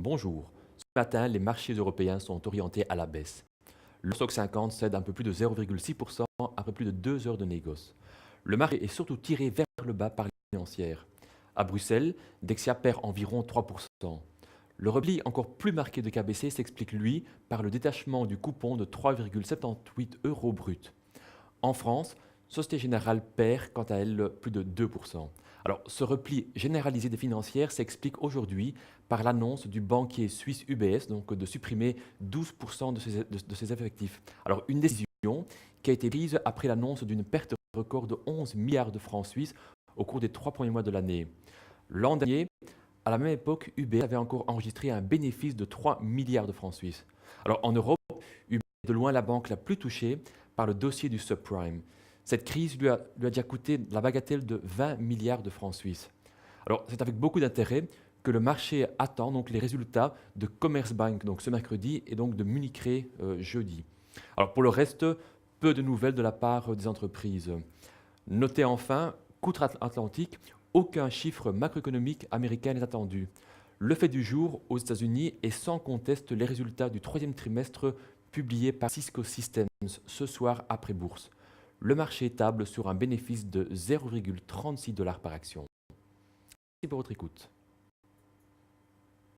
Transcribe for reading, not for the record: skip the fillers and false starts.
Bonjour. Ce matin, les marchés européens sont orientés à la baisse. Le stock 50 cède un peu plus de 0,6% après plus de 2 heures de négoce. Le marché est surtout tiré vers le bas par les financières. À Bruxelles, Dexia perd environ 3%. Le repli encore plus marqué de KBC s'explique, lui, par le détachement du coupon de 3,78 euros brut. En France, Société Générale perd quant à elle plus de 2%. Alors, ce repli généralisé des financières s'explique aujourd'hui par l'annonce du banquier suisse UBS donc, de supprimer 12% de ses effectifs. Alors, une décision qui a été prise après l'annonce d'une perte record de 11 milliards de francs suisses au cours des 3 premiers mois de l'année. L'an dernier, à la même époque, UBS avait encore enregistré un bénéfice de 3 milliards de francs suisses. Alors, en Europe, UBS est de loin la banque la plus touchée par le dossier du subprime. Cette crise lui a déjà coûté la bagatelle de 20 milliards de francs suisses. Alors, c'est avec beaucoup d'intérêt que le marché attend donc les résultats de Commerzbank donc ce mercredi et donc de Munich Re jeudi. Alors, pour le reste, peu de nouvelles de la part des entreprises. Notez enfin qu'outre-Atlantique, aucun chiffre macroéconomique américain n'est attendu. Le fait du jour aux États-Unis est sans conteste les résultats du troisième trimestre publiés par Cisco Systems ce soir après bourse. Le marché table sur un bénéfice de 0,36 $ par action. Merci pour votre écoute.